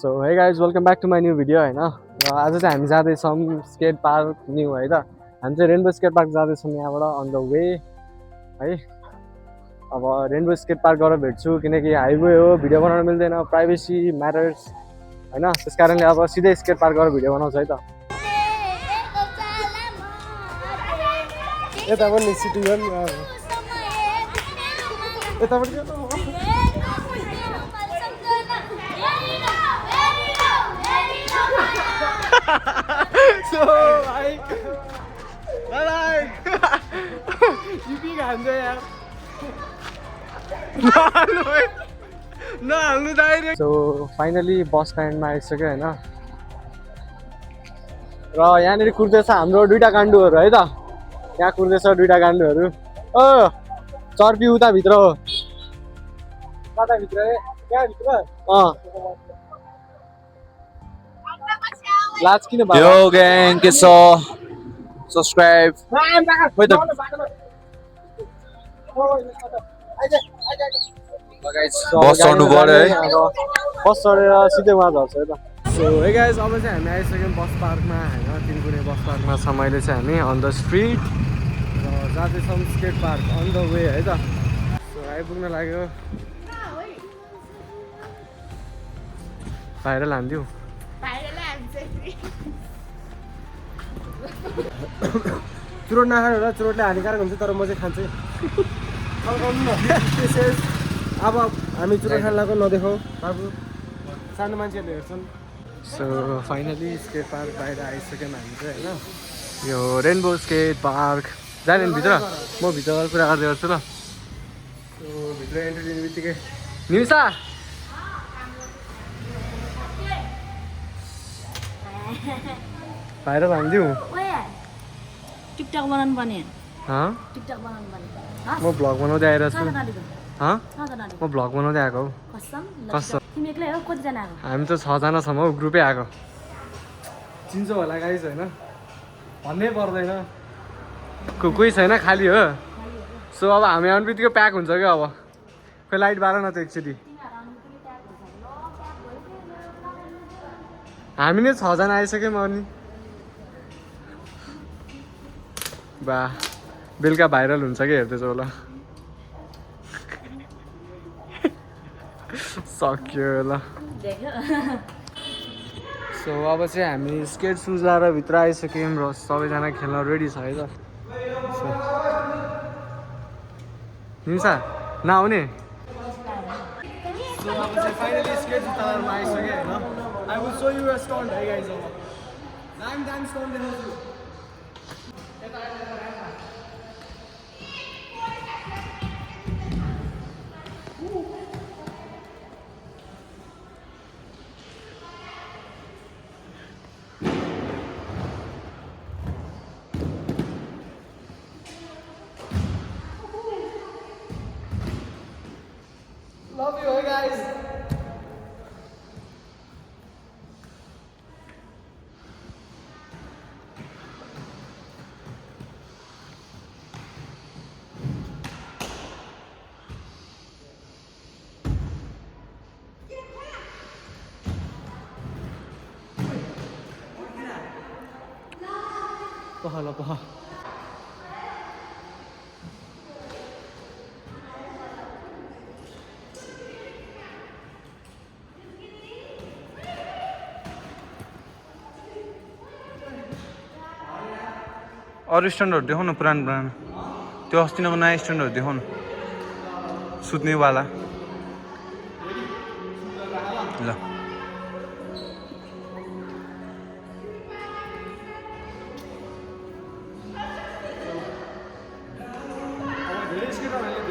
So hey guys welcome back to my new video होइन र आज चाहिँ हामी जाँदैछौँ स्केट पार्क न्यू है त हामी चाहिँ रेनबो स्केट पार्क जाँदैछौँ यहाँबाट अन द वे है अब रेनबो स्केट पार्क गएर भेट्छु किनकि हाइवे हो भिडियो बनाउन मिल्दैन प्राइभेसी म्याटर्स होइन त्यस कारणले अब सिधै स्केट पार्क गएर भिडियो बनाउँछ है त यता पनि सिटिजन यता पनि So, युपी खान्छ यार नहाल्नु डाइरेक्ट सो फाइनली बस स्ट्यान्डमा आइसक्यो होइन र यहाँनिर कुर्दैछ हाम्रो दुईटा गान्डुहरू है त यहाँ कुर्दैछ दुईटा गान्डुहरू चर्पी उता भित्र हो कता भित्र त्यहाँभित्र लाज किन Yo gang, get so subscribe. Wait up. बस चढ्नु पर्यो है बस चढेर सिधै उहाँ झर्छ है त सो है गाइज अब चाहिँ हामी आइसक्यौँ बस पार्कमा होइन तिनकुने बस पार्कमा छ मैले चाहिँ हामी अन द स्ट्रिट र जाँदैछौँ skate park on the way है त सो आइपुग्न लाग्यो बाहिर लान्थ्यौ चुरोट नखानु होला चुरोटले हानिकारक हुन्छ तर म चाहिँ खान्छु अब हामी चुरोट खान लाग्यो नदेखाऊ बाबु सानो मान्छेहरूले हेर्छन् सो फाइनली स्केट पार्क बाहिर आइसक्यौँ हामी चाहिँ होइन यो रेनबो स्केट पार्क जाने नि भित्र म भित्र गएर कुरा गर्दै गर्छु ल सो भित्र एन्ट्री दिने बित्तिकै निमिसा बाहिर लान्थ्यौ टिकटक बनाउनु पर्ने टिकटक बनाउनु पर्ने म भ्लग बनाउँदै आइरहेको छु म भ्लग बनाउँदै आएको हौ कसम तिमी एक्लै हो कतिजना आएको हामी त 6जना छौँ हौ ग्रुपै आएको चिन्छौ होला गाइस होइन भन्नै पर्दैन कोही छैन खाली हो सो अब हामी आउने बित्तिकै प्याक हुन्छ क्या अब खोइ लाइट बार न त एकचोटि हामी नै 6जना आइसक्यौँ अनि बा बेलुका भाइरल हुन्छ कि हेर्दैछ होला सक्यो ल सो अब चाहिँ हामी स्केट सुज लाएर भित्र आइसक्यौँ र सबैजना खेल्न रेडी छ है त निमिसा नआउने सो अब चाहिँ फाइनली स्केट जुत्ता लाएर आइसक्यो होइन I will show you a stunt, hey guys. I'm stunt देखाउँछु Love you, hey guys. पहला पह अरू स्ट्यान्डहरू देखाउन पुरानो त्यो अस्तिनको नयाँ स्ट्यान्डहरू देखाउन सुत्नेवाला ल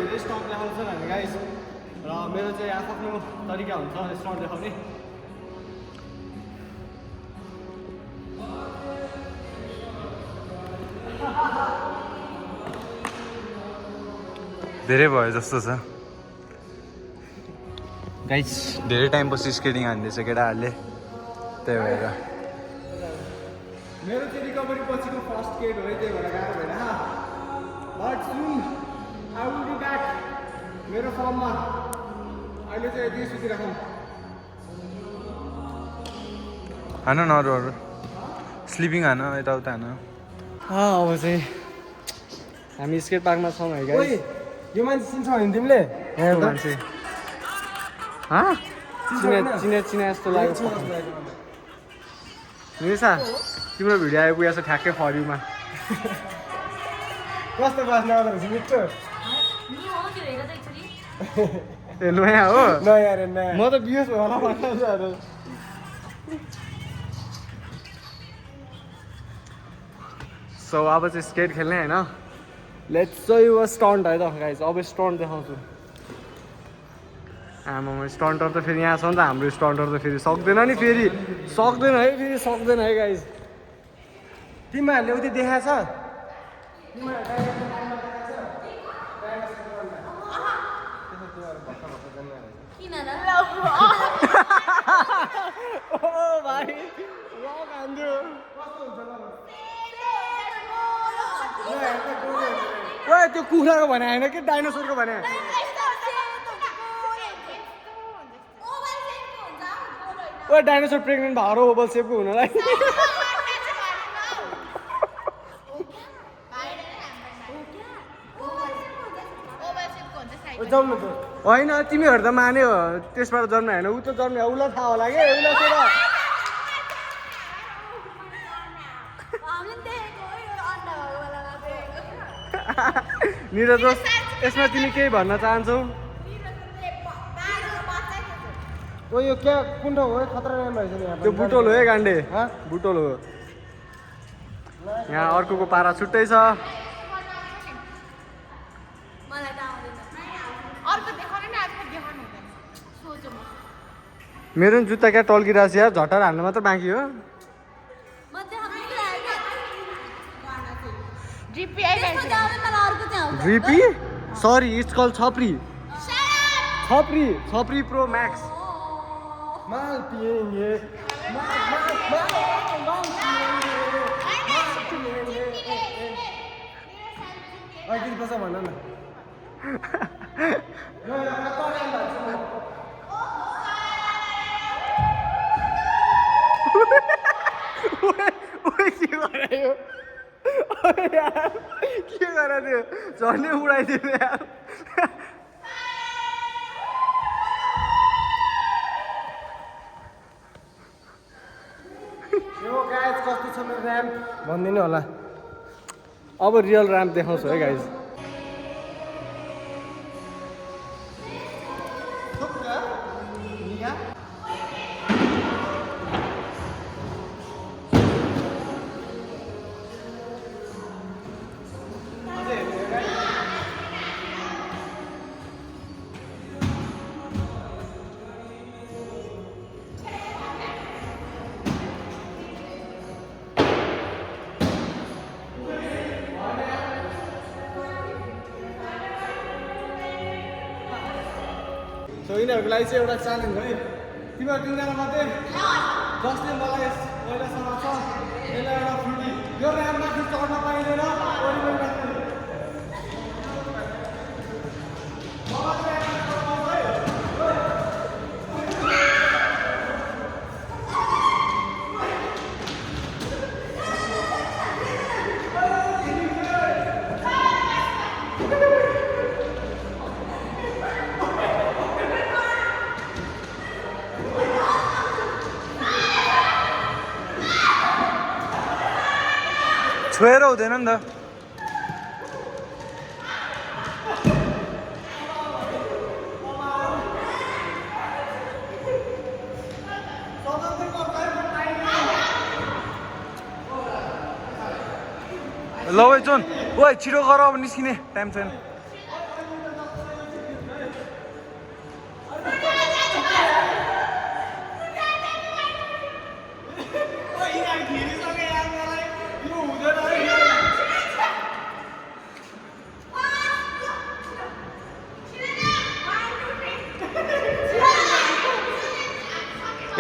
धेरै स्टक देखाउँछ हामी गाइस र मेरो चाहिँ आफ्नो तरिका हुन्छ स्टक देखाउने धेरै भयो जस्तो छ गाइस धेरै टाइमपछि स्केटिङ हान्दैछ केटाहरूले त्यही भएर मेरो चाहिँ रिकभरी पछिको फर्स्ट स्केट हो त्यही भएर गाह्रो भएन but soon I will be back मेरो फर्ममा अहिले चाहिँ यति सुतिराखौँ हान न अरू अरू स्लिपिङ हान यताउता हान अब चाहिँ हामी स्केट पार्कमा छौँ है गाइस यो मान्छे चिन्छौ भने तिमीले यहाँको मान्छे चिने जस्तो लाग्यो निसा तिम्रो भिडियो आइपुगेको छ ठ्याक्कै फरिमा कस्तो बास्न आउँदो रहेछ मिठो ए नयाँ हो नयाँ रे नयाँ म त बिहोस होला भन्नु सो अब चाहिँ स्केट खेल्ने होइन लेट्स सो यु स्टन्ट है त गाइस अब स्टन्ट देखाउँछु आमामा स्टन्टर त फेरि यहाँ छ नि त हाम्रो स्टन्टर त फेरि सक्दैन नि फेरि सक्दैन है गाइस तिमीहरूले उति देखाएको छ किन र ओ भाइ लक हान्दियो ओए त्यो कुखुराको भने होइन कि डाइनोसरको भने ओ डाइनोसर प्रेग्नेन्ट भएर ओभल सेपको हुनलाई जाउँ न त होइन तिमीहरू त मान्यो त्यसबाट जन्म होइन ऊ त जन्म उसलाई थाहा होला कि उसलाई चाहिँ निरज यसमा तिमी केही भन्न चाहन्छौ ओ यो क्या कुन ठाउँ हो खतरा नाम रहेछ नि यहाँ त्यो बुटोल हो है गान्डे बुटोल हो यहाँ अर्कोको पारा छुट्टै छ मेरो नि जुत्ता क्या टल्किरहेको छ यार झट्टाएर हाल्नु मात्र बाँकी हो ड्रिपी सरी इट्स कल छपरी प्रो म्याक्स माल पिएंगे अघि बस भन न के गरायो के गरायो झन्डै उडाइदियो यार यो गाइस कस्तो छ मेरो र्याम्प भनिदिनु होला अब रियल र्याम्प देखाउँछु है गाइज सो यिनीहरूको लागि चाहिँ एउटा च्यालेन्ज है तिमीहरू तिनजना मात्रै जसले मलाई पहिलासम्म छ यसलाई एउटा फ्रुटी यो ऱ्याममाथि चढ्न पाइँदैन छोएर हुँदैन नि त ल ओइ जोन ओइ छिटो गर अब निस्किने टाइम छैन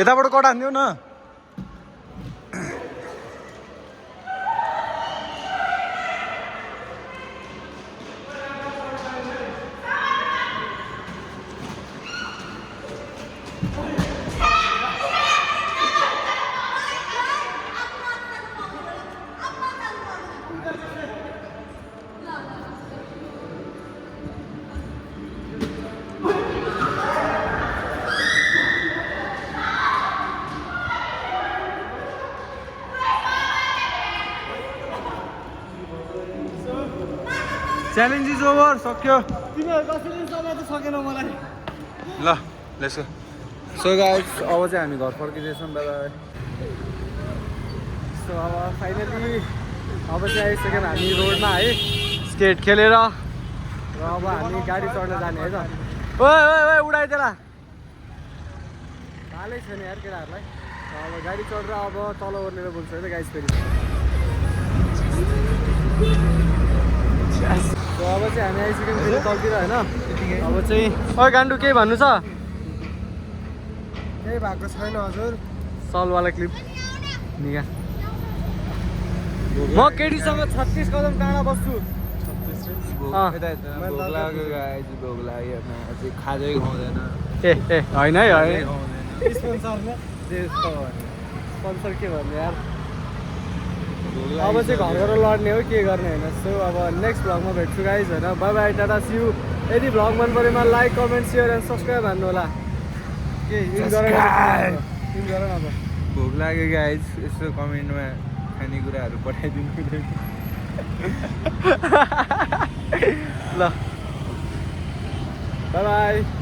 यताबाट कट हान्दियो न च्यालेन्ज इज ओभर सक्यो तिमीहरू कसैले समाज सकेन मलाई ल लेट्स गो सो गाइस अब चाहिँ हामी घर फर्किँदैछौँ दादा सो अब फाइनली अब चाहिँ आइसक्यौँ हामी रोडमा है स्केट खेलेर र अब हामी गाडी चढ्न जाने है त ओए ओए ओए उडाइदिएर हालै छैन यार केटाहरूलाई अब गाडी चढेर अब तल ओर्लेर बोल्छु है त गाइस फेरि सो अब चाहिँ हामी आइसक्यौँ फेरि तलतिर होइन अब चाहिँ ओ गान्डु केही भन्नु छ केही भएको छैन हजुर सलवाला क्लिप निगा म केटीसँग 36 कदम टाढा बस्छु खाँदै खुवाउँदैन ए होइन है होइन स्पोन्सर स्पोन्सर के भन्ने यार अब चाहिँ घरबाट लड्ने हो के गर्ने होइन सो अब नेक्स्ट भ्लगमा भेट्छु गाइज होइन bye bye tata see you यदि भ्लग मन परेमा like comment share and subscribe हान्नु होला के इन गर न त भोक लाग्यो गाइज यसो कमेन्टमा खानेकुराहरू पठाइदिनु ल बाई बाई